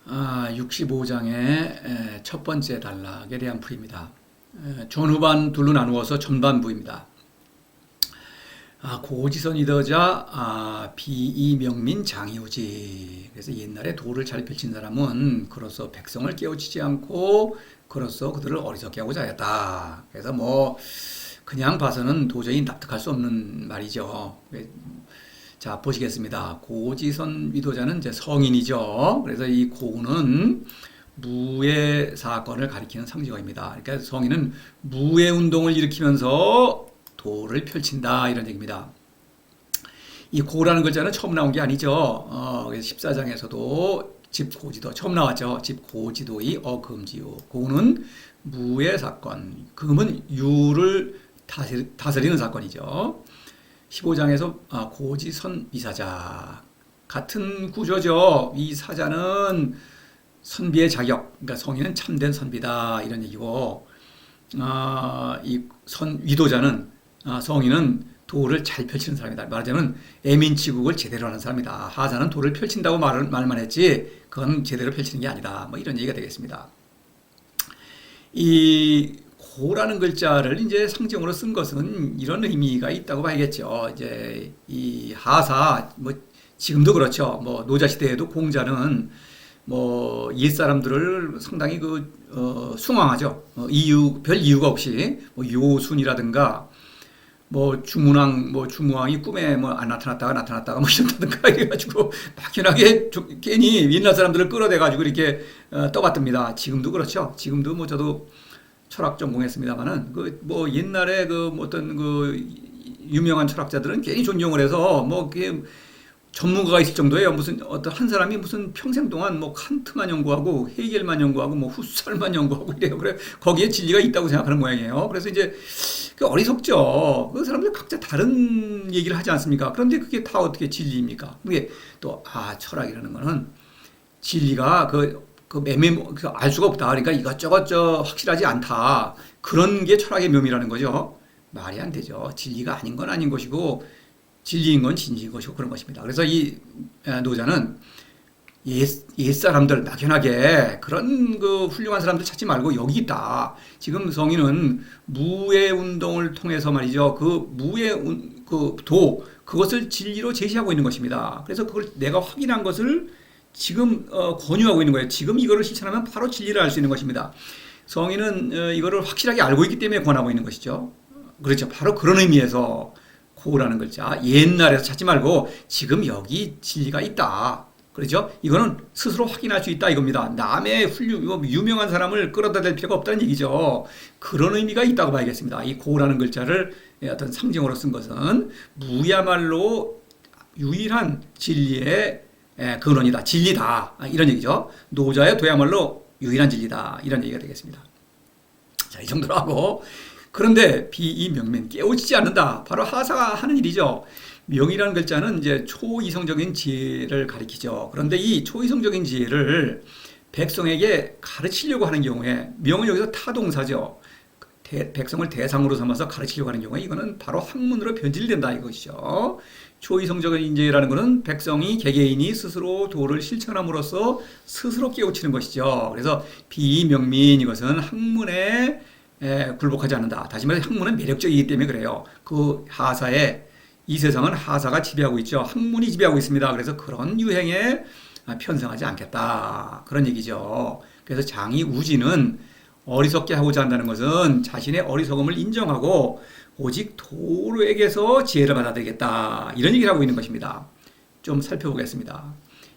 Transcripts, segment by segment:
65장의 첫 번째 단락에 대한 풀이입니다. 전후반 둘로 나누어서 전반부입니다. 고지선이더자 비이명민 장이오지. 그래서 옛날에 도를 잘 펼친 사람은 그로써 백성을 깨우치지 않고 그로써 그들을 어리석게 하고자 하였다. 그래서 그냥 봐서는 도저히 납득할 수 없는 말이죠. 자, 보시겠습니다. 고지선 위도자는 이제 성인이죠. 그래서 이 고는 무의 사건을 가리키는 상징어입니다. 그러니까 성인은 무의 운동을 일으키면서 도를 펼친다, 이런 얘기입니다. 이 고라는 글자는 처음 나온 게 아니죠. 그래서 14장에서도 집고지도 처음 나왔죠. 집고지도의 어금지요. 고는 무의 사건, 금은 유를 다스리는 사건이죠. 15장에서 고지선 위사자, 같은 구조죠. 위사자는 선비의 자격, 그러니까 성인은 참된 선비다, 이런 얘기고, 이 위도자는 성인은 도를 잘 펼치는 사람이다. 말하자면 애민치국을 제대로 하는 사람이다. 하사는 도를 펼친다고 말만 했지 그건 제대로 펼치는 게 아니다. 이런 얘기가 되겠습니다. 이 고라는 글자를 이제 상징으로 쓴 것은 이런 의미가 있다고 봐야겠죠. 이제 이 하사, 지금도 그렇죠. 노자 시대에도 공자는 옛사람들을 상당히 숭앙하죠. 별 이유가 없이 요순이라든가 주문왕, 주무왕이 꿈에 안 나타났다가 이런다든가 이래가지고 막연하게 괜히 옛날 사람들을 끌어대가지고 이렇게 떠받듭니다. 지금도 그렇죠. 지금도 저도 철학 전공했습니다만은 옛날에 어떤 유명한 철학자들은 괜히 존경을 해서 그게 전문가가 있을 정도예요. 무슨 어떤 한 사람이 무슨 평생 동안 칸트만 연구하고 헤겔만 연구하고 후살만 연구하고 이래요. 그래 거기에 진리가 있다고 생각하는 모양이에요. 그래서 이제 어리석죠. 그 사람들 각자 다른 얘기를 하지 않습니까? 그런데 그게 다 어떻게 진리입니까? 그게 또 철학이라는 거는 진리가 알 수가 없다. 그러니까 이것저것 확실하지 않다. 그런 게 철학의 묘미라는 거죠. 말이 안 되죠. 진리가 아닌 건 아닌 것이고 진리인 건 진리인 것이고 그런 것입니다. 그래서 이 노자는 옛사람들 막연하게 그런 훌륭한 사람들 찾지 말고 여기 있다. 지금 성인은 무의 운동을 통해서 말이죠. 그것을 진리로 제시하고 있는 것입니다. 그래서 그걸 내가 확인한 것을 지금 권유하고 있는 거예요. 지금 이거를 실천하면 바로 진리를 알 수 있는 것입니다. 성인은 이거를 확실하게 알고 있기 때문에 권하고 있는 것이죠. 그렇죠. 바로 그런 의미에서 고라는 글자, 옛날에서 찾지 말고 지금 여기 진리가 있다. 그렇죠? 이거는 스스로 확인할 수 있다 이겁니다. 남의 유명한 사람을 끌어다 댈 필요가 없다는 얘기죠. 그런 의미가 있다고 봐야겠습니다. 이 고라는 글자를 어떤 상징으로 쓴 것은 무야말로 유일한 진리의 근원이다. 진리다. 이런 얘기죠. 노자의 도야말로 유일한 진리다. 이런 얘기가 되겠습니다. 자, 이 정도로 하고, 그런데 비이명민, 깨우치지 않는다. 바로 하사가 하는 일이죠. 명이라는 글자는 이제 초이성적인 지혜를 가리키죠. 그런데 이 초이성적인 지혜를 백성에게 가르치려고 하는 경우에, 명은 여기서 타동사죠. 백성을 대상으로 삼아서 가르치려고 하는 경우에 이거는 바로 학문으로 변질된다 이것이죠. 초이성적인 지혜라는 것은 백성이 개개인이 스스로 도를 실천함으로써 스스로 깨우치는 것이죠. 그래서 비명민, 이것은 학문에 굴복하지 않는다. 다시 말해서 학문은 매력적이기 때문에 그래요. 이 세상은 하사가 지배하고 있죠. 학문이 지배하고 있습니다. 그래서 그런 유행에 편성하지 않겠다. 그런 얘기죠. 그래서 장이 우지는 어리석게 하고자 한다는 것은 자신의 어리석음을 인정하고 오직 도로에게서 지혜를 받아들이겠다. 이런 얘기를 하고 있는 것입니다. 좀 살펴보겠습니다.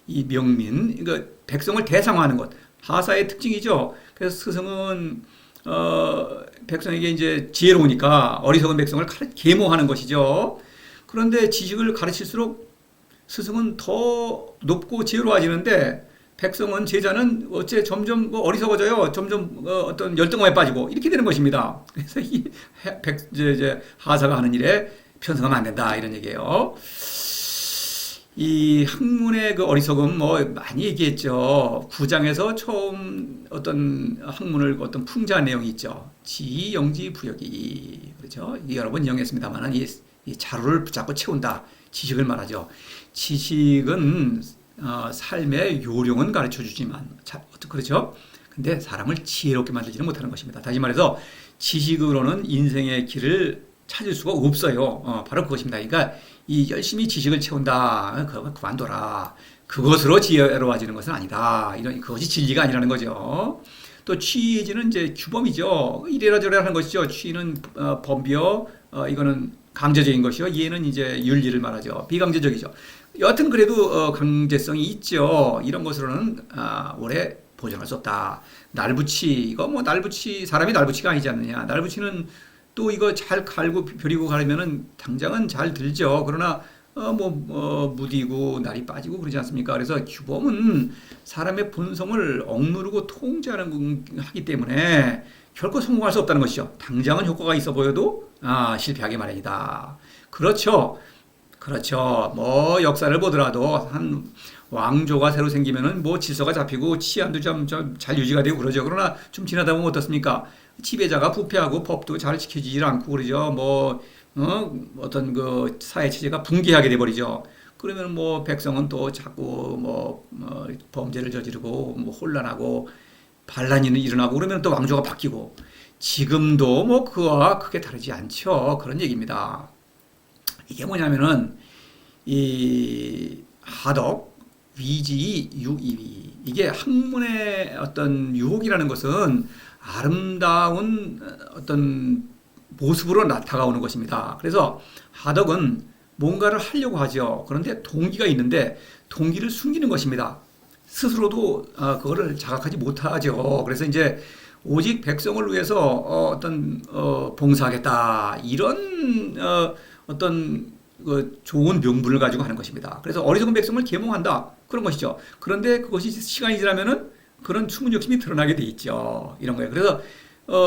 이 명민, 백성을 대상화하는 것, 하사의 특징이죠. 그래서 스승은 백성에게 이제 지혜로우니까 어리석은 백성을 계모하는 것이죠. 그런데 지식을 가르칠수록 스승은 더 높고 지혜로워지는데 백성은 제자는 점점 어리석어져요. 점점 어떤 열등감에 빠지고 이렇게 되는 것입니다. 그래서 하사가 하는 일에 편성하면 안 된다 이런 얘기예요. 이 학문의 어리석음 많이 얘기했죠. 9장에서 처음 어떤 학문을 어떤 풍자한 내용이 있죠. 지영지 부역이, 그렇죠. 여러 번 인용했습니다만 이 자루를 자꾸 채운다. 지식을 말하죠. 지식은 삶의 요령은 가르쳐 주지만, 그렇죠? 근데 사람을 지혜롭게 만들지는 못하는 것입니다. 다시 말해서 지식으로는 인생의 길을 찾을 수가 없어요. 바로 그것입니다. 그러니까 이 열심히 지식을 채운다, 그거 그만둬라. 그것으로 지혜로워지는 것은 아니다. 그것이 진리가 아니라는 거죠. 또 취지는 이제 규범이죠. 이래라 저래라 하는 것이죠. 취는 범비어, 이거는 강제적인 것이요. 얘는 이제 윤리를 말하죠. 비강제적이죠. 여하튼 그래도 강제성이 있죠. 이런 것으로는 오래 보존할 수 없다. 날붙이, 이거 뭐 날붙이, 사람이 날붙이가 아니지 않느냐. 날붙이는 또 이거 잘 갈고 벼리고 가려면은 당장은 잘 들죠. 그러나 무디고 날이 빠지고 그러지 않습니까? 그래서 규범은 사람의 본성을 억누르고 통제하는 하기 때문에 결코 성공할 수 없다는 것이죠. 당장은 효과가 있어 보여도 실패하기 마련이다. 그렇죠. 그렇죠. 뭐 역사를 보더라도 한 왕조가 새로 생기면은 뭐 질서가 잡히고 치안도 좀 잘 유지가 되고 그러죠. 그러나 좀 지나다 보면 어떻습니까? 지배자가 부패하고 법도 잘 지켜지질 않고 그러죠. 어떤 그 사회 체제가 붕괴하게 돼 버리죠. 그러면 뭐 백성은 또 자꾸 범죄를 저지르고 혼란하고 반란이 일어나고 그러면 또 왕조가 바뀌고 지금도 뭐 그와 크게 다르지 않죠. 그런 얘기입니다. 이게 뭐냐면은 이 하덕, 위지, 유이위, 이게 학문의 어떤 유혹이라는 것은 아름다운 어떤 모습으로 나타나오는 것입니다. 그래서 하덕은 뭔가를 하려고 하죠. 그런데 동기가 있는데 동기를 숨기는 것입니다. 스스로도 그거를 자각하지 못하죠. 그래서 이제 오직 백성을 위해서 봉사하겠다, 이런 어떤 좋은 명분을 가지고 하는 것입니다. 그래서 어리석은 백성을 계몽한다, 그런 것이죠. 그런데 그것이 시간이 지나면은 그런 숨은 욕심이 드러나게 돼 있죠. 이런 거예요. 그래서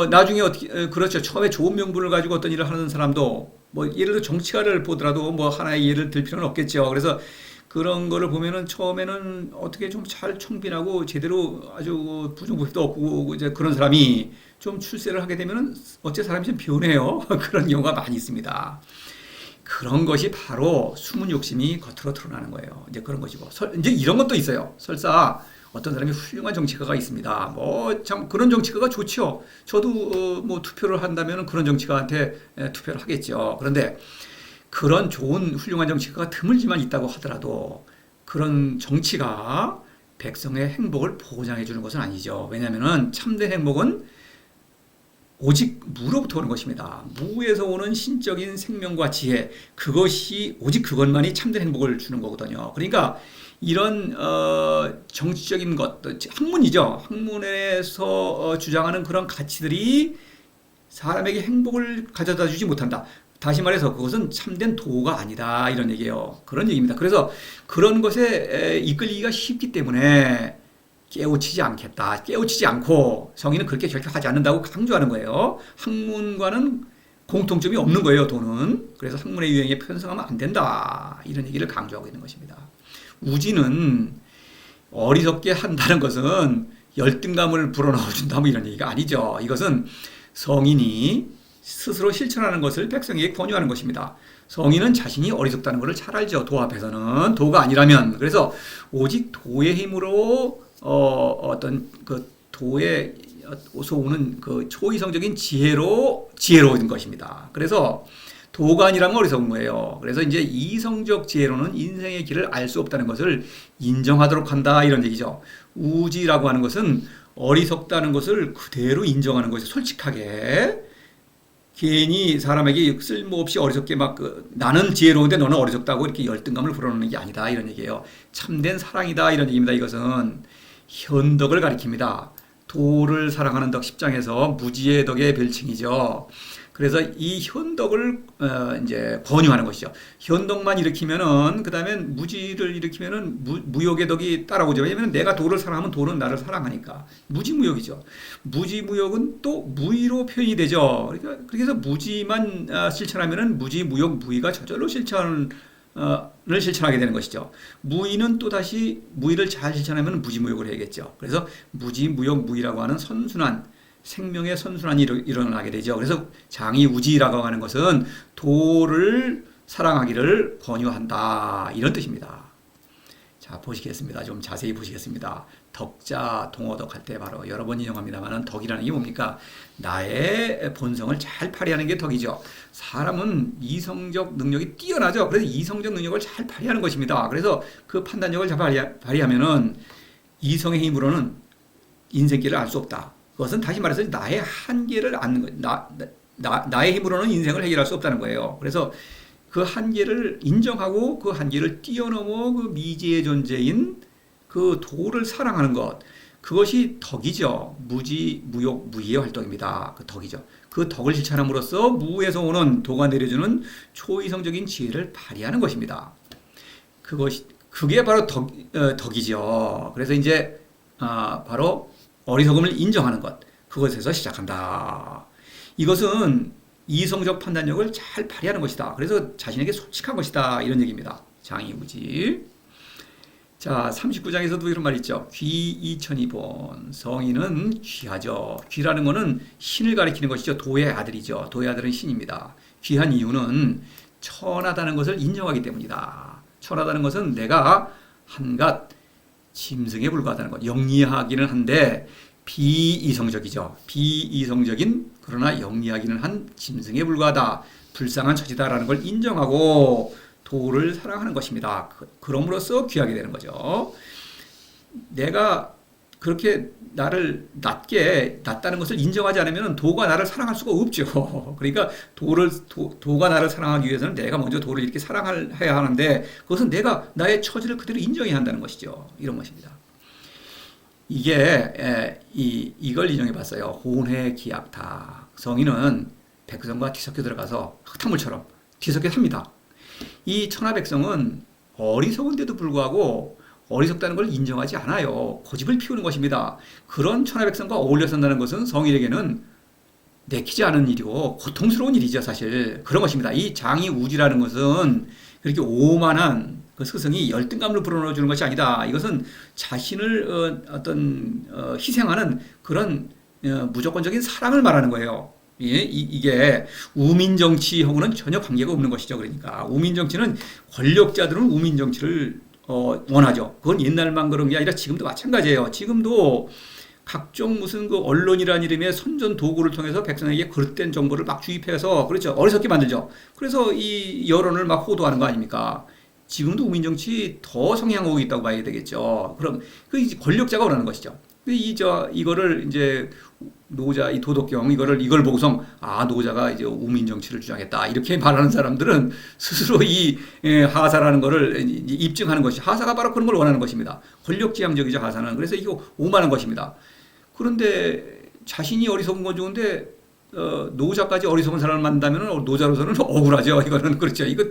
나중에 어떻게 그렇죠. 처음에 좋은 명분을 가지고 어떤 일을 하는 사람도 예를 들어 정치가를 보더라도 하나의 예를 들 필요는 없겠죠. 그래서 그런 거를 보면은 처음에는 어떻게 좀 잘 청빈하고 제대로 아주 부정부패도 없고 이제 그런 사람이 좀 출세를 하게 되면은 어째 사람이 좀 변해요. 그런 경우가 많이 있습니다. 그런 것이 바로 숨은 욕심이 겉으로 드러나는 거예요. 이제 그런 것이고, 이제 이런 것도 있어요. 설사 어떤 사람이 훌륭한 정치가가 있습니다. 참 그런 정치가가 좋죠. 저도 투표를 한다면 그런 정치가한테 투표를 하겠죠. 그런데 그런 좋은 훌륭한 정치가가 드물지만 있다고 하더라도 그런 정치가 백성의 행복을 보장해 주는 것은 아니죠. 왜냐하면 참된 행복은 오직 무로부터 오는 것입니다. 무에서 오는 신적인 생명과 지혜, 그것이 오직 그것만이 참된 행복을 주는 거거든요. 그러니까 이런 정치적인 것, 학문이죠. 학문에서 주장하는 그런 가치들이 사람에게 행복을 가져다 주지 못한다. 다시 말해서 그것은 참된 도가 아니다, 이런 얘기예요. 그런 얘기입니다. 그래서 그런 것에 이끌리기가 쉽기 때문에 깨우치지 않고 성인은 그렇게 절대 하지 않는다고 강조하는 거예요. 학문과는 공통점이 없는 거예요, 도는. 그래서 학문의 유행에 편성하면 안 된다, 이런 얘기를 강조하고 있는 것입니다. 우지는 어리석게 한다는 것은 열등감을 불어넣어준다, 이런 얘기가 아니죠. 이것은 성인이 스스로 실천하는 것을 백성에게 권유하는 것입니다. 성인은 자신이 어리석다는 것을 잘 알죠. 도 앞에서는. 도가 아니라면. 그래서 오직 도의 힘으로 어떤 그 도에서 오는 그 초이성적인 지혜로운 것입니다. 그래서 도가 아니라면 어리석은 거예요. 그래서 이제 이성적 지혜로는 인생의 길을 알 수 없다는 것을 인정하도록 한다, 이런 얘기죠. 우지라고 하는 것은 어리석다는 것을 그대로 인정하는 것이 솔직하게, 괜히 사람에게 쓸모없이 어리석게 나는 지혜로운데 너는 어리석다고 이렇게 열등감을 불어넣는 게 아니다, 이런 얘기예요. 참된 사랑이다, 이런 얘기입니다. 이것은 현덕을 가리킵니다. 도를 사랑하는 덕 10장에서 무지의 덕의 별칭이죠. 그래서 이 현덕을 이제 권유하는 것이죠. 현덕만 일으키면은, 그 다음엔 무지를 일으키면은 무욕의 덕이 따라오죠. 왜냐면 내가 도를 사랑하면 도는 나를 사랑하니까. 무지무욕이죠. 무지무욕은 또 무의로 표현이 되죠. 그러니까 그래서 무지만 실천하면은 무지무욕 무의가 저절로 실천을 실천하게 되는 것이죠. 무의는 또 다시 무의를 잘 실천하면 무지무욕을 해야겠죠. 그래서 무지무욕 무의라고 하는 선순환, 생명의 선순환이 일어나게 되죠. 그래서 장이우지라고 하는 것은 도를 사랑하기를 권유한다, 이런 뜻입니다. 자, 보시겠습니다. 좀 자세히 보시겠습니다. 덕자, 동어덕 할 때 바로 여러 번 인용합니다만 덕이라는 게 뭡니까? 나의 본성을 잘 발휘하는 게 덕이죠. 사람은 이성적 능력이 뛰어나죠. 그래서 이성적 능력을 잘 발휘하는 것입니다. 그래서 그 판단력을 잘 발휘하면은 이성의 힘으로는 인생길을 알 수 없다. 그것은 다시 말해서 나의 한계를 아는 거, 나의 힘으로는 인생을 해결할 수 없다는 거예요. 그래서 그 한계를 인정하고 그 한계를 뛰어넘어 그 미지의 존재인 그 도를 사랑하는 것, 그것이 덕이죠. 무지, 무욕, 무의의 활동입니다. 그 덕이죠. 그 덕을 실천함으로써 무에서 오는 도가 내려주는 초이성적인 지혜를 발휘하는 것입니다. 그게 바로 덕이죠. 그래서 이제 바로 어리석음을 인정하는 것, 그것에서 시작한다. 이것은 이성적 판단력을 잘 발휘하는 것이다. 그래서 자신에게 솔직한 것이다. 이런 얘기입니다. 장이우지. 자, 39장에서도 이런 말 있죠. 귀 이천이본. 성인은 귀하죠. 귀라는 것은 신을 가리키는 것이죠. 도의 아들이죠. 도의 아들은 신입니다. 귀한 이유는 천하다는 것을 인정하기 때문이다. 천하다는 것은 내가 한갓 짐승에 불과하다는 것. 영리하기는 한데 비이성적이죠. 비이성적인 그러나 영리하기는 한 짐승에 불과하다. 불쌍한 처지다라는 걸 인정하고 도를 사랑하는 것입니다. 그럼으로써 귀하게 되는 거죠. 내가 그렇게 나를 낮다는 것을 인정하지 않으면 도가 나를 사랑할 수가 없죠. 그러니까 도가 나를 사랑하기 위해서는 내가 먼저 도를 이렇게 사랑해야 하는데 그것은 내가 나의 처지를 그대로 인정해야 한다는 것이죠. 이런 것입니다. 이걸 인용해 봤어요. 혼회기약타. 성인은 백성과 뒤섞여 들어가서 흙탕물처럼 뒤섞여 삽니다. 이 천하 백성은 어리석은데도 불구하고 어리석다는 걸 인정하지 않아요. 고집을 피우는 것입니다. 그런 천하 백성과 어울려 산다는 것은 성인에게는 내키지 않은 일이고 고통스러운 일이죠, 사실. 그런 것입니다. 이 장이우지라는 것은 그렇게 오만한 그 스승이 열등감을 불어넣어주는 것이 아니다. 이것은 자신을 희생하는 그런 무조건적인 사랑을 말하는 거예요. 이게 우민정치하고는 전혀 관계가 없는 것이죠. 그러니까 우민정치는 권력자들은 우민정치를 원하죠. 그건 옛날만 그런 게 아니라 지금도 마찬가지예요. 지금도 각종 무슨 그 언론이라는 이름의 선전 도구를 통해서 백성에게 그릇된 정보를 막 주입해서 그렇죠. 어리석게 만들죠. 그래서 이 여론을 막 호도하는 거 아닙니까? 지금도 우민정치 더 성향하고 있다고 봐야 되겠죠. 그럼 그 이제 권력자가 원하는 것이죠. 이거를 이제 노자 이 도덕경 이걸 보고서 노자가 이제 우민정치를 주장했다 이렇게 말하는 사람들은 스스로 이 하사라는 거를 입증하는 것이 하사가 바로 그런 걸 원하는 것입니다. 권력지향적이죠 하사는. 그래서 이거 오만한 것입니다. 그런데 자신이 어리석은 건 좋은데 노자까지 어리석은 사람을 만나면 노자로서는 억울하죠. 이거는 그렇죠. 이거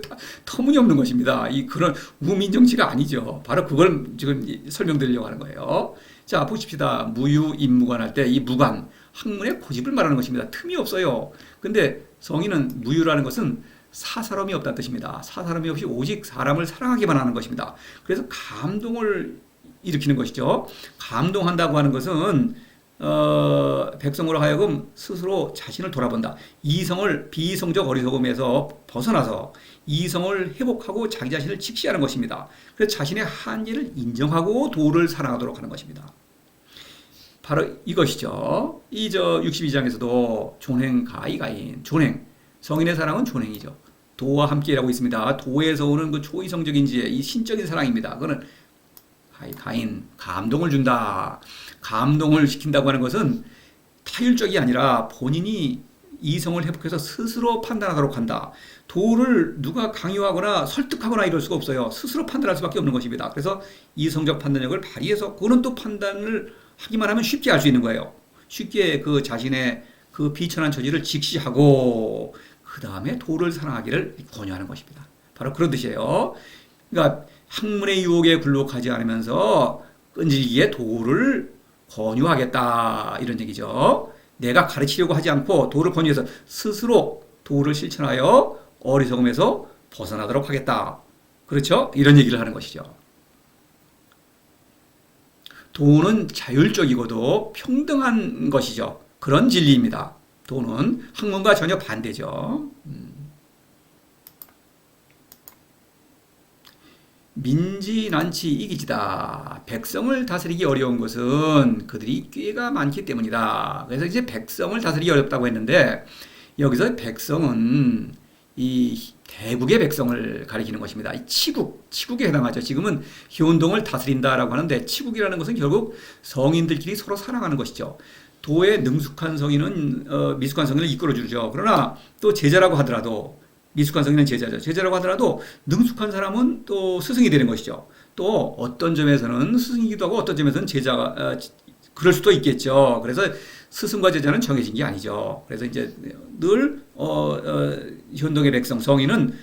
터무니없는 것입니다. 그런 우민정치가 아니죠. 바로 그걸 지금 설명드리려고 하는 거예요. 자, 보십시다. 무유인무관 할 때 이 무관, 학문의 고집을 말하는 것입니다. 틈이 없어요. 근데 성인은 무유라는 것은 사사름이 없다는 뜻입니다. 사사름이 없이 오직 사람을 사랑하기만 하는 것입니다. 그래서 감동을 일으키는 것이죠. 감동한다고 하는 것은 백성으로 하여금 스스로 자신을 돌아본다. 비이성적 어리석음에서 벗어나서 이성을 회복하고 자기 자신을 직시하는 것입니다. 그래서 자신의 한계를 인정하고 도를 사랑하도록 하는 것입니다. 바로 이것이죠. 62장에서도 존행 가이가인, 존행, 성인의 사랑은 존행이죠. 도와 함께 일하고 있습니다. 도에서 오는 그 초이성적인 지혜, 이 신적인 사랑입니다. 그거는 가인, 감동을 준다. 감동을 시킨다고 하는 것은 타율적이 아니라 본인이 이성을 회복해서 스스로 판단하도록 한다. 도를 누가 강요하거나 설득하거나 이럴 수가 없어요. 스스로 판단할 수밖에 없는 것입니다. 그래서 이성적 판단력을 발휘해서 그는 또 판단을 하기만 하면 쉽게 알 수 있는 거예요. 쉽게 그 자신의 그 비천한 처지를 직시하고 그 다음에 도를 사랑하기를 권유하는 것입니다. 바로 그런 뜻이에요. 그러니까 학문의 유혹에 굴복하지 않으면서 끈질기게 도를 권유하겠다 이런 얘기죠. 내가 가르치려고 하지 않고 도를 권유해서 스스로 도를 실천하여 어리석음에서 벗어나도록 하겠다. 그렇죠? 이런 얘기를 하는 것이죠. 도는 자율적이고도 평등한 것이죠. 그런 진리입니다. 도는 학문과 전혀 반대죠. 민지 난치 이기지다. 백성을 다스리기 어려운 것은 그들이 꾀가 많기 때문이다. 그래서 이제 백성을 다스리기 어렵다고 했는데 여기서 백성은 이 대국의 백성을 가리키는 것입니다. 이 치국에 해당하죠. 지금은 현동을 다스린다라고 하는데 치국이라는 것은 결국 성인들끼리 서로 사랑하는 것이죠. 도에 능숙한 성인은 미숙한 성인을 이끌어주죠. 그러나 또 제자라고 하더라도 미숙한 성인은 제자죠. 제자라고 하더라도 능숙한 사람은 또 스승이 되는 것이죠. 또 어떤 점에서는 스승이기도 하고 어떤 점에서는 제자가 그럴 수도 있겠죠. 그래서 스승과 제자는 정해진 게 아니죠. 그래서 이제 늘 현동의 백성 성인은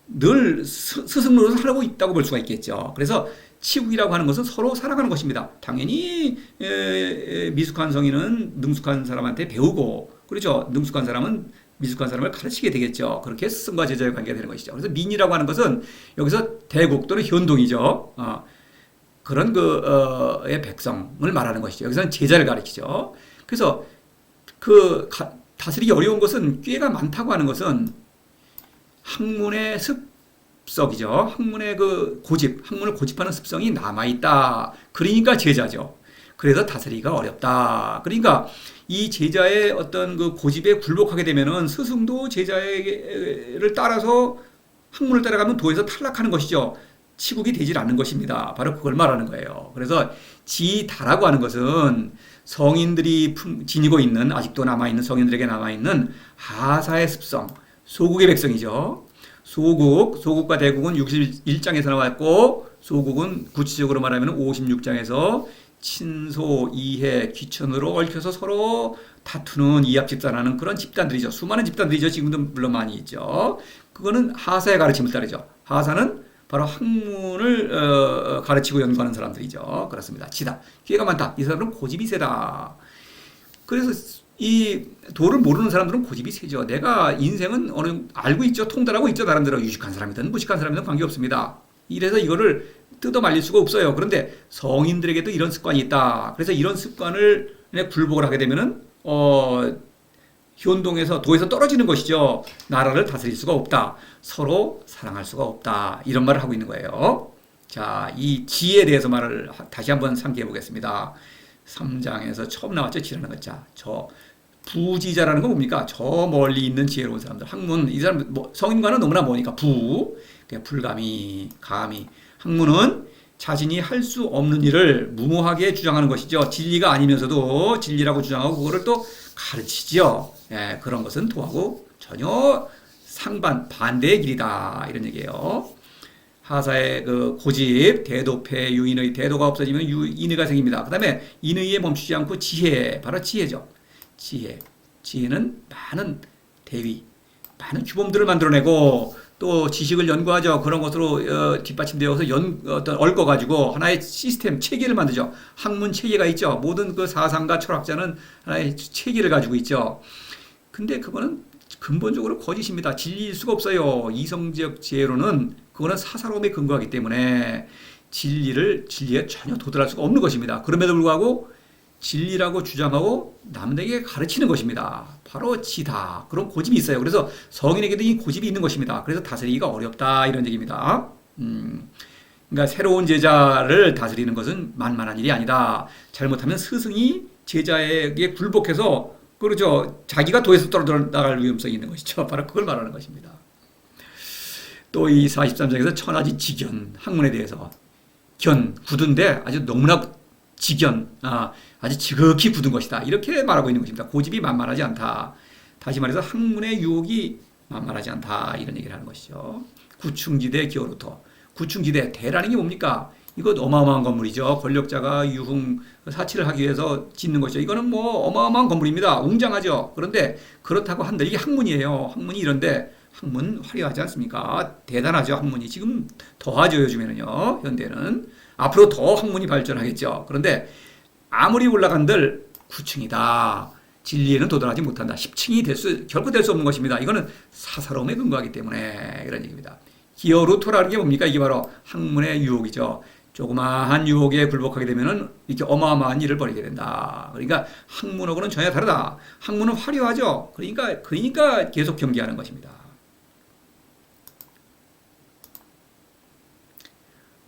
늘 스승 노릇을 하고 있다고 볼 수가 있겠죠. 그래서 치국이라고 하는 것은 서로 살아가는 것입니다. 당연히 미숙한 성인은 능숙한 사람한테 배우고 그렇죠. 능숙한 사람은 미숙한 사람을 가르치게 되겠죠. 그렇게 스승과 제자의 관계가 되는 것이죠. 그래서 민이라고 하는 것은 여기서 대국 또는 현동이죠. 그런 의 백성을 말하는 것이죠. 여기서는 제자를 가리키죠. 그래서 다스리기 어려운 것은 꾀가 많다고 하는 것은 학문의 습성이죠. 학문의 학문을 고집하는 습성이 남아있다. 그러니까 제자죠. 그래서 다스리기가 어렵다. 그러니까 이 제자의 어떤 고집에 굴복하게 되면은 스승도 제자를 따라서 학문을 따라가면 도에서 탈락하는 것이죠. 치국이 되질 않는 것입니다. 바로 그걸 말하는 거예요. 그래서 지다라고 하는 것은 성인들이 지니고 있는 아직도 남아있는 성인들에게 남아있는 하사의 습성, 소국의 백성이죠. 소국과 대국은 61장에서 나왔고 소국은 구체적으로 말하면 56장에서 친소, 이해, 귀천으로 얽혀서 서로 다투는 이합집단하는 그런 집단들이죠. 수많은 집단들이죠. 지금도 물론 많이 있죠. 그거는 하사의 가르침을 따르죠. 하사는 바로 학문을 가르치고 연구하는 사람들이죠. 그렇습니다. 지다. 기회가 많다. 이 사람들은 고집이 세다. 그래서 이 도를 모르는 사람들은 고집이 세죠. 내가 인생은 알고 있죠. 통달하고 있죠. 나름대로 유식한 사람이든 무식한 사람이든 관계없습니다. 이래서 이거를 뜯어 말릴 수가 없어요. 그런데 성인들에게도 이런 습관이 있다. 그래서 이런 습관을 굴복을 하게 되면은 현동에서 도에서 떨어지는 것이죠. 나라를 다스릴 수가 없다. 서로 사랑할 수가 없다. 이런 말을 하고 있는 거예요. 자, 이 지에 대해서 말을 다시 한번 상기해 보겠습니다. 3장에서 처음 나왔죠. 지라는 글자. 부지자라는 건 뭡니까? 저 멀리 있는 지혜로운 사람들. 학문, 이 사람 성인과는 너무나 머니까 불감이, 감히. 학문은 자신이 할 수 없는 일을 무모하게 주장하는 것이죠. 진리가 아니면서도 진리라고 주장하고 그거를 또 가르치죠. 예, 그런 것은 도하고 전혀 반대의 길이다. 이런 얘기예요. 하사의 고집, 대도패, 유인의 대도가 없어지면 인의가 생깁니다. 그 다음에 인의에 멈추지 않고 지혜, 바로 지혜죠. 지혜는 많은 대위, 많은 규범들을 만들어내고 또 지식을 연구하죠. 그런 것으로 뒷받침되어서 얽어가지고 하나의 시스템, 체계를 만들죠. 학문 체계가 있죠. 모든 사상가, 철학자는 하나의 체계를 가지고 있죠. 근데 그거는 근본적으로 거짓입니다. 진리일 수가 없어요. 이성적 지혜로는 그거는 사사로움에 근거하기 때문에 진리에 전혀 도달할 수가 없는 것입니다. 그럼에도 불구하고 진리라고 주장하고 남에게 가르치는 것입니다. 바로 지다. 그런 고집이 있어요. 그래서 성인에게도 이 고집이 있는 것입니다. 그래서 다스리기가 어렵다. 이런 얘기입니다. 그러니까 새로운 제자를 다스리는 것은 만만한 일이 아니다. 잘못하면 스승이 제자에게 굴복해서 그렇죠. 자기가 도에서 떨어져 나갈 위험성이 있는 것이죠. 바로 그걸 말하는 것입니다. 또 이 43장에서 천하지 직견, 학문에 대해서 굳은데 아주 너무나 아주 지극히 굳은 것이다. 이렇게 말하고 있는 것입니다. 고집이 만만하지 않다. 다시 말해서 학문의 유혹이 만만하지 않다. 이런 얘기를 하는 것이죠. 구충지대 기어루터. 구충지대, 대라는 게 뭡니까? 이거 어마어마한 건물이죠. 권력자가 사치를 하기 위해서 짓는 것이죠. 이거는 어마어마한 건물입니다. 웅장하죠. 그런데 그렇다고 한들 이게 학문이에요. 학문이 이런데 학문 화려하지 않습니까? 대단하죠. 학문이 지금 더하죠. 요즘에는요. 현대는 앞으로 더 학문이 발전하겠죠. 그런데 아무리 올라간들 9층이다. 진리에는 도달하지 못한다. 10층이 결코 될 수 없는 것입니다. 이거는 사사로움에 근거하기 때문에 이런 얘기입니다. 기어루토라는 게 뭡니까? 이게 바로 학문의 유혹이죠. 조그마한 유혹에 굴복하게 되면은 이렇게 어마어마한 일을 벌이게 된다. 그러니까 학문하고는 전혀 다르다. 학문은 화려하죠. 그러니까 계속 경계하는 것입니다.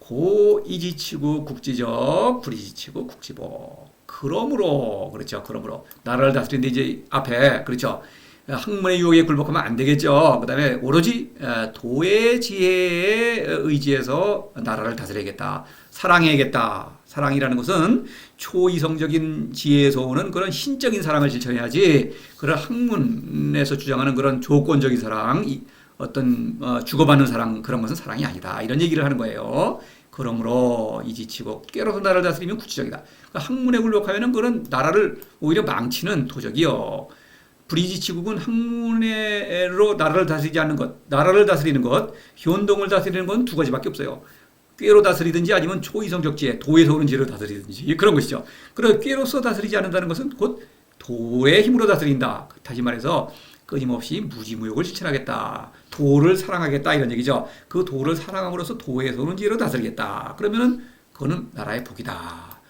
고이지치고 국지적, 불이지치고 국지복. 그러므로, 그렇죠. 그러므로 나라를 다스리는데 이제 앞에 그렇죠. 학문의 유혹에 굴복하면 안 되겠죠. 그다음에 오로지 도의 지혜에 의지해서 나라를 다스려야겠다. 사랑해야겠다. 사랑이라는 것은 초이성적인 지혜에서 오는 그런 신적인 사랑을 실천해야지, 그런 학문에서 주장하는 그런 조건적인 사랑, 어떤 주고받는 사랑, 그런 것은 사랑이 아니다. 이런 얘기를 하는 거예요. 그러므로 이지치고 깨로서 나라를 다스리면 구치적이다. 그러니까 학문에 굴복하면은 그런 나라를 오히려 망치는 도적이요. 불이지치국은 학문으로 나라를 다스리지 않는 것, 나라를 다스리는 것, 현동을 다스리는 건 두 가지밖에 없어요. 꾀로 다스리든지 아니면 초이성적 지혜, 도에서 오는 지혜로 다스리든지, 그런 것이죠. 그래서 꾀로서 다스리지 않는다는 것은 곧 도의 힘으로 다스린다. 다시 말해서 끊임없이 무지무욕을 실천하겠다. 도를 사랑하겠다. 이런 얘기죠. 그 도를 사랑함으로써 도에서 오는 지혜로 다스리겠다. 그러면은 그거는 나라의 복이다.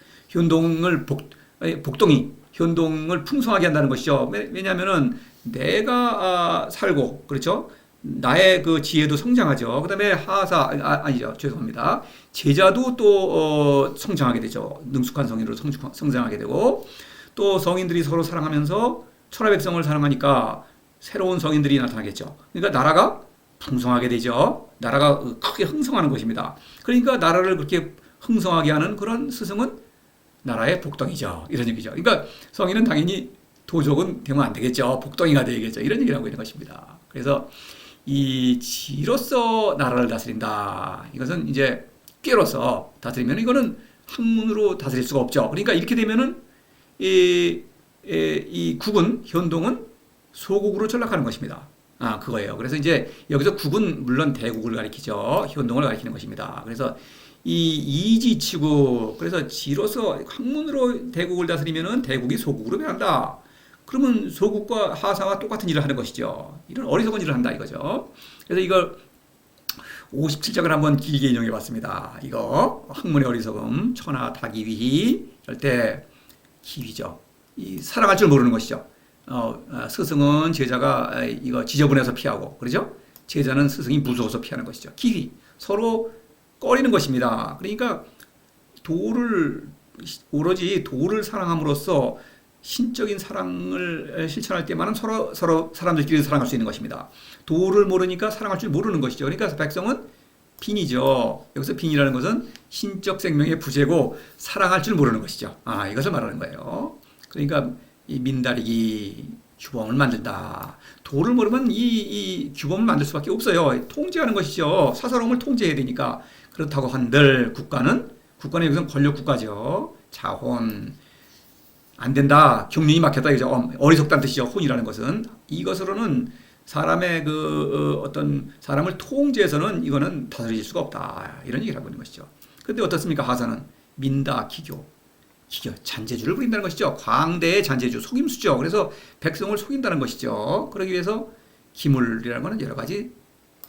복동이 현동을 풍성하게 한다는 것이죠. 왜냐하면은 내가 살고, 그렇죠? 나의 그 지혜도 성장하죠. 그 다음에 아니죠. 죄송합니다. 제자도 또 성장하게 되죠. 능숙한 성인으로 성장하게 되고, 또 성인들이 서로 사랑하면서 천하백성을 사랑하니까 새로운 성인들이 나타나겠죠. 그러니까 나라가 풍성하게 되죠. 나라가 크게 흥성하는 것입니다. 그러니까 나라를 그렇게 흥성하게 하는 그런 스승은 나라의 복덩이죠. 이런 얘기죠. 그러니까 성인은 당연히 도적은 되면 안 되겠죠. 복덩이가 되겠죠. 이런 얘기를 하고 있는 것입니다. 그래서 이 지로서 나라를 다스린다. 이것은 이제 꾀로서 다스리면 이거는 학문으로 다스릴 수가 없죠. 그러니까 이렇게 되면은 이 국은, 현동은 소국으로 전락하는 것입니다. 그거예요. 그래서 이제 여기서 국은 물론 대국을 가리키죠. 현동을 가리키는 것입니다. 그래서 이 이지치고, 그래서 지로서 학문으로 대국을 다스리면은 대국이 소국으로 변한다. 그러면 소국과 하사와 똑같은 일을 하는 것이죠. 이런 어리석은 일을 한다 이거죠. 그래서 이걸 57장을 한번 길게 인용해 봤습니다. 이거 학문의 어리석음, 천하 다기위, 절대 기위죠. 이 사랑할 줄 모르는 것이죠. 스승은 제자가 이거 지저분해서 피하고, 그러죠? 제자는 스승이 무서워서 피하는 것이죠. 기위, 서로 꺼리는 것입니다. 그러니까 오로지 도를 사랑함으로써 신적인 사랑을 실천할 때만은 서로 사람들끼리 사랑할 수 있는 것입니다. 도를 모르니까 사랑할 줄 모르는 것이죠. 그러니까 백성은 빈이죠. 여기서 빈이라는 것은 신적 생명의 부재고 사랑할 줄 모르는 것이죠. 이것을 말하는 거예요. 그러니까 이 민다리기 규범을 만든다. 도를 모르면 이 규범을 만들 수밖에 없어요. 통제하는 것이죠. 사사로움을 통제해야 되니까. 그렇다고 한들 국가는 여기서는 권력 국가죠. 자혼 안 된다. 경륜이 막혔다. 이죠. 어리석다는 뜻이죠. 혼이라는 것은 이것으로는 사람의 어떤 사람을 통제해서는 이거는 다스릴 수가 없다. 이런 얘기를 하고 있는 것이죠. 근데 어떻습니까? 하사는 민다, 기교, 잔재주를 부린다는 것이죠. 광대의 잔재주, 속임수죠. 그래서 백성을 속인다는 것이죠. 그러기 위해서 기물이라는 것은 여러 가지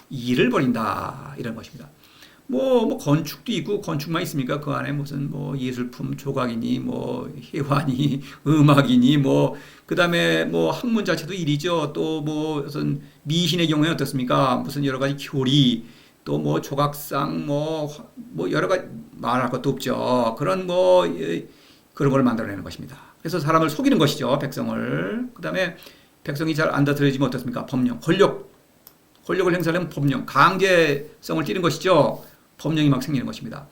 일을 벌인다. 이런 것입니다. 뭐 건축도 있고, 건축만 있습니까? 그 안에 무슨 예술품, 조각이니, 회화니, 음악이니, 그 다음에 학문 자체도 일이죠. 또 무슨 미신의 경우에 어떻습니까? 무슨 여러 가지 교리, 또 조각상, 여러 가지 말할 것도 없죠. 그런 걸 만들어내는 것입니다. 그래서 사람을 속이는 것이죠. 백성을. 그 다음에 백성이 잘 안 다스려지면 어떻습니까? 법령, 권력을 행사하려면 법령, 강제성을 띠는 것이죠. 법령이 막 생기는 것입니다.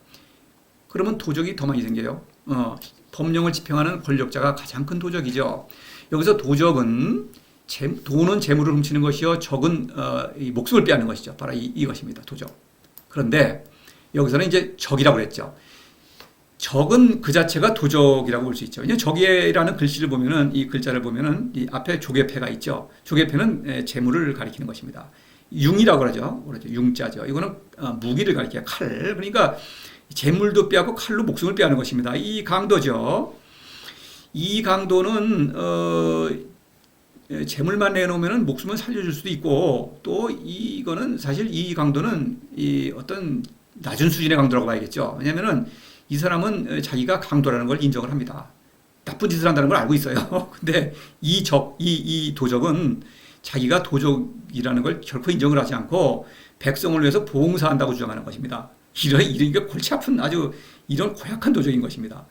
그러면 도적이 더 많이 생겨요. 법령을 집행하는 권력자가 가장 큰 도적이죠. 여기서 도적은 돈은 재물을 훔치는 것이요, 적은 이 목숨을 빼앗는 것이죠. 바로 이것입니다. 도적. 그런데 여기서는 이제 적이라고 그랬죠. 적은 그 자체가 도적이라고 볼 수 있죠. 왜냐하면 적이라는 글씨를 보면은, 이 글자를 보면은 이 앞에 조개패가 있죠. 조개패는 재물을 가리키는 것입니다. 융이라고 그러죠. 융자죠. 이거는 무기를 가리켜요. 칼. 그러니까 재물도 빼앗고 칼로 목숨을 빼앗는 것입니다. 이 강도죠. 이 강도는 재물만 내놓으면 목숨을 살려줄 수도 있고, 또 이거는 사실 이 강도는 이 어떤 낮은 수준의 강도라고 봐야겠죠. 왜냐하면은 이 사람은 자기가 강도라는 걸 인정을 합니다. 나쁜 짓을 한다는 걸 알고 있어요. 근데 이 도적은 자기가 도적이라는 걸 결코 인정을 하지 않고 백성을 위해서 봉사한다고 주장하는 것입니다. 이런 골치 아픈 아주 이런 고약한 도적인 것입니다.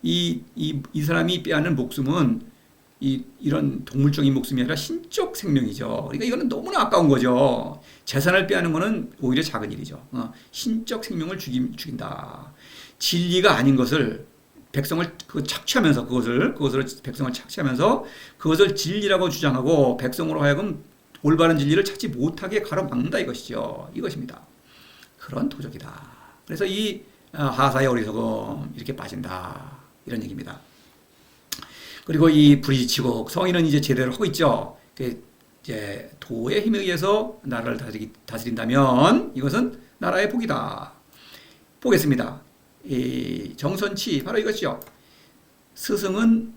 이 사람이 빼앗는 목숨은 이런 동물적인 목숨이 아니라 신적 생명이죠. 그러니까 이거는 너무나 아까운 거죠. 재산을 빼앗는 거는 오히려 작은 일이죠. 신적 생명을 죽인다. 진리가 아닌 것을 백성을 착취하면서 그것을 백성을 착취하면서 그것을 진리라고 주장하고 백성으로 하여금 올바른 진리를 찾지 못하게 가로막는다 이것이죠. 이것입니다. 그런 도적이다. 그래서 이 하사의 어리석음 이렇게 빠진다 이런 얘기입니다. 그리고 이 불의지국 성인은 이제 제대로 하고 있죠. 이제 도의 힘에 의해서 나라를 다스린다면 이것은 나라의 복이다. 보겠습니다. 이 정선치 바로 이것이죠. 스승은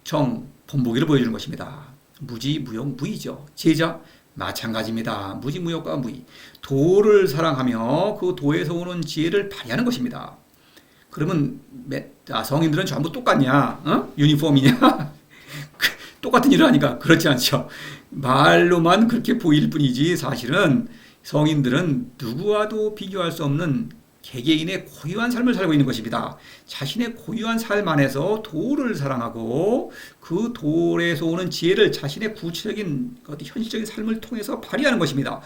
정 본보기를 보여주는 것입니다. 무지 무용 무의죠. 제자 마찬가지입니다. 무지 무용과 무의. 도를 사랑하며 그 도에서 오는 지혜를 발휘하는 것입니다. 그러면 성인들은 전부 똑같냐? 유니폼이냐? 똑같은 일을 하니까 그렇지 않죠. 말로만 그렇게 보일 뿐이지 사실은 성인들은 누구와도 비교할 수 없는 개개인의 고유한 삶을 살고 있는 것입니다. 자신의 고유한 삶 안에서 도를 사랑하고 그 도에서 오는 지혜를 자신의 구체적인 현실적인 삶을 통해서 발휘하는 것입니다.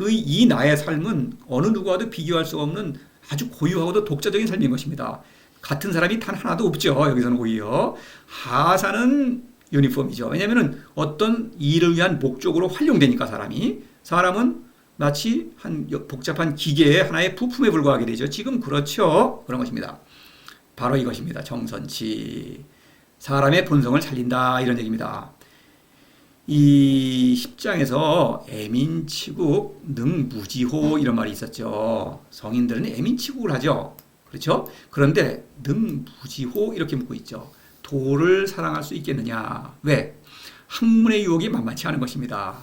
이 나의 삶은 어느 누구와도 비교할 수 없는 아주 고유하고도 독자적인 삶인 것입니다. 같은 사람이 단 하나도 없죠. 여기서는 오히려 하사는 유니폼이죠. 왜냐하면 어떤 일을 위한 목적으로 활용되니까 사람은 마치 한 복잡한 기계의 하나의 부품에 불과하게 되죠. 지금 그렇죠. 그런 것입니다. 바로 이것입니다. 정선치. 사람의 본성을 살린다 이런 얘기입니다. 이 10장에서 애민치국 능무지호 이런 말이 있었죠. 성인들은 애민치국을 하죠. 그렇죠? 그런데 능무지호 이렇게 묻고 있죠. 도를 사랑할 수 있겠느냐? 왜? 학문의 유혹이 만만치 않은 것입니다.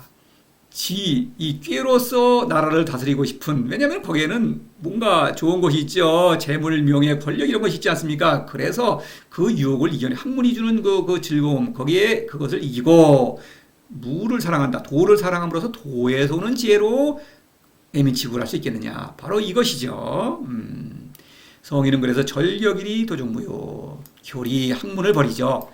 이 꾀로서 나라를 다스리고 싶은, 왜냐하면 거기에는 뭔가 좋은 것이 있죠. 재물, 명예, 권력 이런 것이 있지 않습니까? 그래서 그 유혹을 이겨내 학문이 주는 그 즐거움, 거기에 그것을 이기고 무를 사랑한다. 도를 사랑함으로써 도에서 오는 지혜로 애민치국을 할 수 있겠느냐. 바로 이것이죠. 성인은 그래서 절격이리 도종무효. 교리, 학문을 버리죠.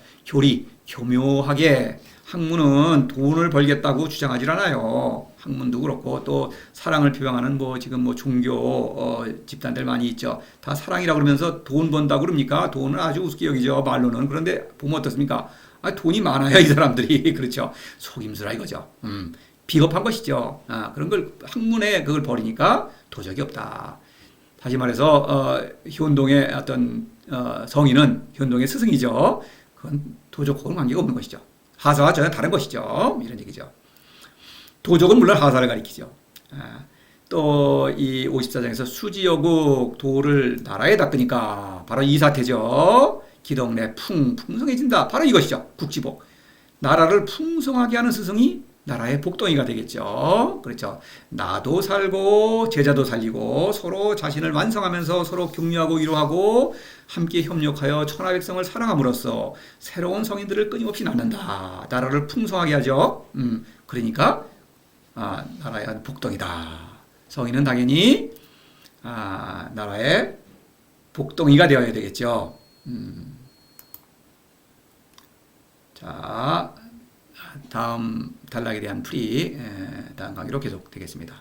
교묘하게 학문은 돈을 벌겠다고 주장하지 않아요. 학문도 그렇고 또 사랑을 표방하는 지금 종교 집단들 많이 있죠. 다 사랑이라고 그러면서 돈 번다고 그럽니까? 돈을 아주 우습게 여기죠. 말로는. 그런데 보면 어떻습니까? 돈이 많아요, 이 사람들이. 그렇죠. 속임수라 이거죠. 비겁한 것이죠. 그런 걸 학문에 그걸 버리니까 도적이 없다. 다시 말해서 현동의 어떤 성인은 현동의 스승이죠. 그건 도적하고는 관계가 없는 것이죠. 하사와 전혀 다른 것이죠. 이런 얘기죠. 도적은 물론 하사를 가리키죠. 또 이 54장에서 수지여국 도를 나라에 닦으니까 바로 이 사태죠. 기덕내 풍성해진다. 바로 이것이죠. 국지복. 나라를 풍성하게 하는 스승이 나라의 복덩이가 되겠죠. 그렇죠. 나도 살고 제자도 살리고 서로 자신을 완성하면서 서로 격려하고 위로하고 함께 협력하여 천하백성을 사랑함으로써 새로운 성인들을 끊임없이 낳는다. 나라를 풍성하게 하죠. 그러니까 나라의 복덩이다. 성인은 당연히 나라의 복덩이가 되어야 되겠죠. 자, 다음 단락에 대한 풀이 다음 강의로 계속되겠습니다.